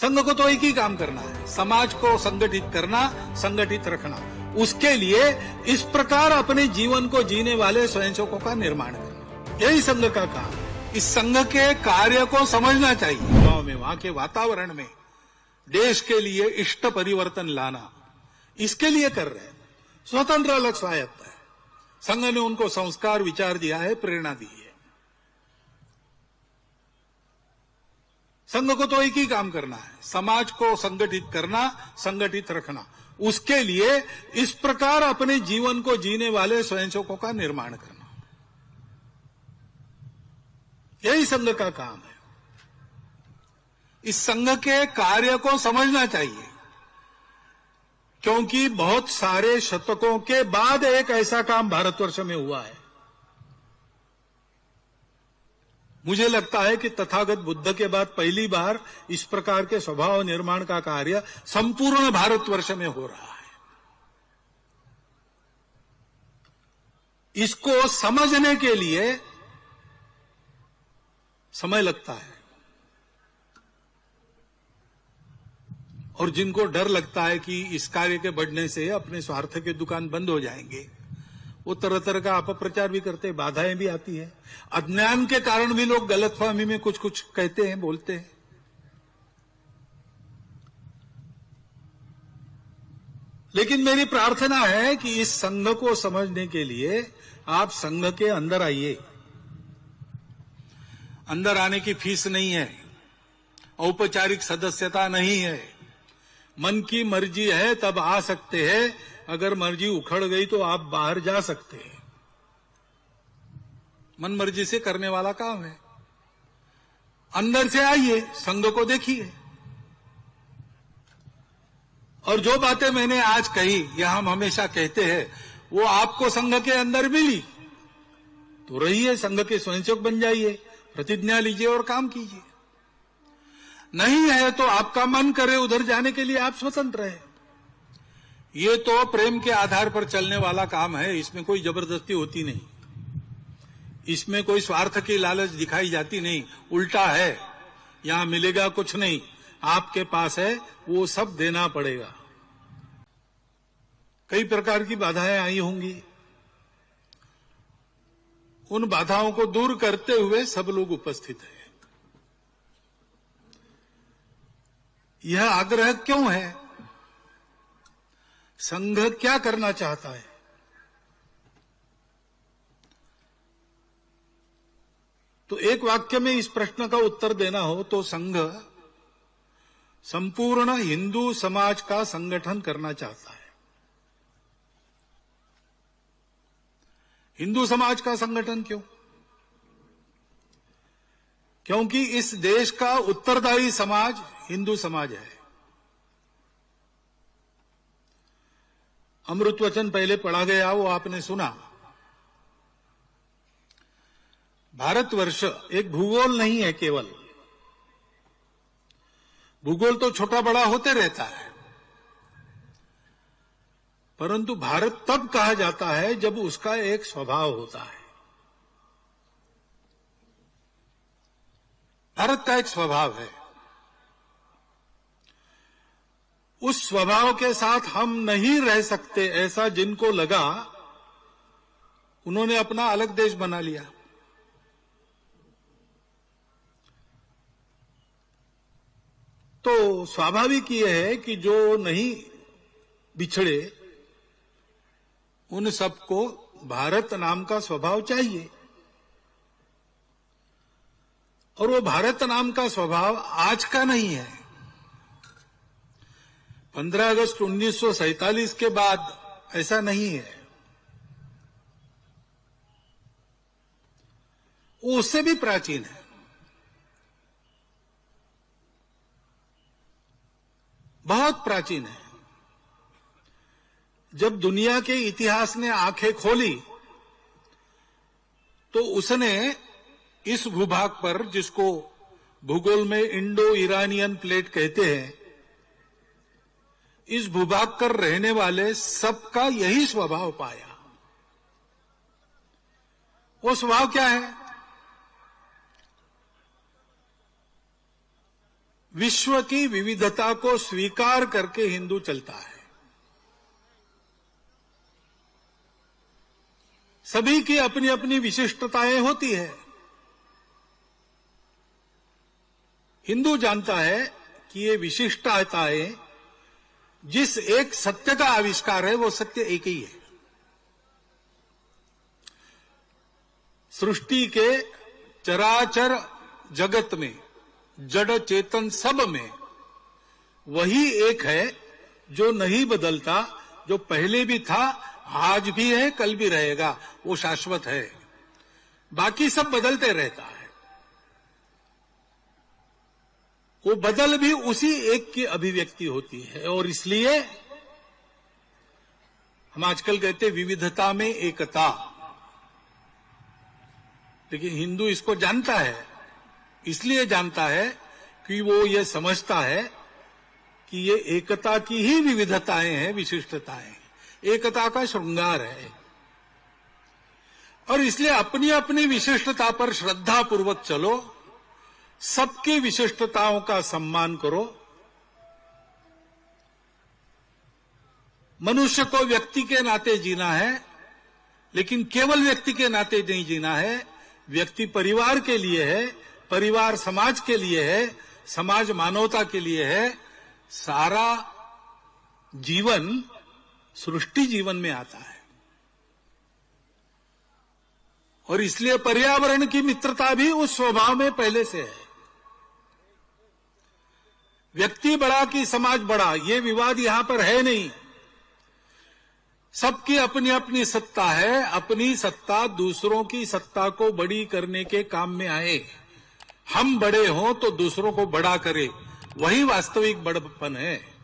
संघ को तो एक ही काम करना है, समाज को संगठित करना, संगठित रखना। उसके लिए इस प्रकार अपने जीवन को जीने वाले स्वयंसेवकों का निर्माण करना, यही संघ का काम है। इस संघ के कार्य को समझना चाहिए। गांव में, वहां के वातावरण में देश के लिए इष्ट परिवर्तन लाना, इसके लिए कर रहे हैं। स्वतंत्र अलग स्वायत्त है। संघ ने उनको संस्कार, विचार दिया है, प्रेरणा दी है। संघ को तो एक ही काम करना है, समाज को संगठित करना, संगठित रखना। उसके लिए इस प्रकार अपने जीवन को जीने वाले स्वयंसेवकों का निर्माण करना, यही संघ का काम है। इस संघ के कार्य को समझना चाहिए, क्योंकि बहुत सारे शतकों के बाद एक ऐसा काम भारतवर्ष में हुआ है। मुझे लगता है कि तथागत बुद्ध के बाद पहली बार इस प्रकार के स्वभाव निर्माण का कार्य संपूर्ण भारतवर्ष में हो रहा है। इसको समझने के लिए समय लगता है, और जिनको डर लगता है कि इस कार्य के बढ़ने से अपने स्वार्थ के दुकान बंद हो जाएंगे, वो तरह तरह का अपप्रचार भी करते हैं, बाधाएं भी आती है। अज्ञान के कारण भी लोग गलतफहमी में कुछ कुछ कहते हैं, बोलते हैं। लेकिन मेरी प्रार्थना है कि इस संघ को समझने के लिए आप संघ के अंदर आइए। अंदर आने की फीस नहीं है, औपचारिक सदस्यता नहीं है। मन की मर्जी है तब आ सकते हैं, अगर मर्जी उखड़ गई तो आप बाहर जा सकते हैं। मन मर्जी से करने वाला काम है। अंदर से आइए, संघ को देखिए। और जो बातें मैंने आज कही या हम हमेशा कहते हैं, वो आपको संघ के अंदर मिली तो रहिए, संघ के स्वयंसेवक बन जाइए, प्रतिज्ञा लीजिए और काम कीजिए। नहीं है तो आपका मन करे उधर जाने के लिए आप स्वतंत्र हैं। ये तो प्रेम के आधार पर चलने वाला काम है, इसमें कोई जबरदस्ती होती नहीं, इसमें कोई स्वार्थ की लालच दिखाई जाती नहीं। उल्टा है, यहां मिलेगा कुछ नहीं, आपके पास है वो सब देना पड़ेगा। कई प्रकार की बाधाएं आई होंगी, उन बाधाओं को दूर करते हुए सब लोग उपस्थित हैं। यह आग्रह क्यों है? संघ क्या करना चाहता है? तो एक वाक्य में इस प्रश्न का उत्तर देना हो तो संघ संपूर्ण हिंदू समाज का संगठन करना चाहता है। हिंदू समाज का संगठन क्यों? क्योंकि इस देश का उत्तरदायी समाज हिंदू समाज है। अमृत वचन पहले पढ़ा गया, वो आपने सुना। भारतवर्ष एक भूगोल नहीं है केवल। भूगोल तो छोटा बड़ा होते रहता है, परंतु भारत तब कहा जाता है जब उसका एक स्वभाव होता है। भारत का एक स्वभाव है, उस स्वभाव के साथ हम नहीं रह सकते, ऐसा जिनको लगा उन्होंने अपना अलग देश बना लिया। तो स्वाभाविक ये है कि जो नहीं बिछड़े उन सबको भारत नाम का स्वभाव चाहिए, और वो भारत नाम का स्वभाव आज का नहीं है। 15 अगस्त 1947 के बाद ऐसा नहीं है, वो उससे भी प्राचीन है। बहुत प्राचीन है। जब दुनिया के इतिहास ने आंखें खोली तो उसने इस भूभाग पर, जिसको भूगोल में इंडो ईरानियन प्लेट कहते हैं, इस भूभाग पर रहने वाले सबका यही स्वभाव पाया। वो स्वभाव क्या है? विश्व की विविधता को स्वीकार करके हिंदू चलता है। सभी की अपनी अपनी विशिष्टताएं होती है। हिंदू जानता है कि ये विशिष्टताएं जिस एक सत्य का आविष्कार है वो सत्य एक ही है। सृष्टि के चराचर जगत में, जड़ चेतन सब में वही एक है जो नहीं बदलता, जो पहले भी था, आज भी है, कल भी रहेगा, वो शाश्वत है। बाकी सब बदलते रहता है। वो बदल भी उसी एक की अभिव्यक्ति होती है। और इसलिए हम आजकल कहते हैं विविधता में एकता, लेकिन हिंदू इसको जानता है। इसलिए जानता है कि वो ये समझता है कि ये एकता की ही विविधताएं हैं, विशिष्टताएं, एकता का श्रृंगार है। और इसलिए अपनी अपनी विशिष्टता पर श्रद्धा पूर्वक चलो, सबकी विशिष्टताओं का सम्मान करो। मनुष्य को व्यक्ति के नाते जीना है, लेकिन केवल व्यक्ति के नाते नहीं जीना है। व्यक्ति परिवार के लिए है, परिवार समाज के लिए है, समाज मानवता के लिए है। सारा जीवन सृष्टि जीवन में आता है। और इसलिए पर्यावरण की मित्रता भी उस स्वभाव में पहले से है। व्यक्ति बड़ा कि समाज बड़ा, ये विवाद यहां पर है नहीं। सबकी अपनी अपनी सत्ता है। अपनी सत्ता दूसरों की सत्ता को बड़ी करने के काम में आए। हम बड़े हों तो दूसरों को बड़ा करे, वही वास्तविक बड़प्पन है।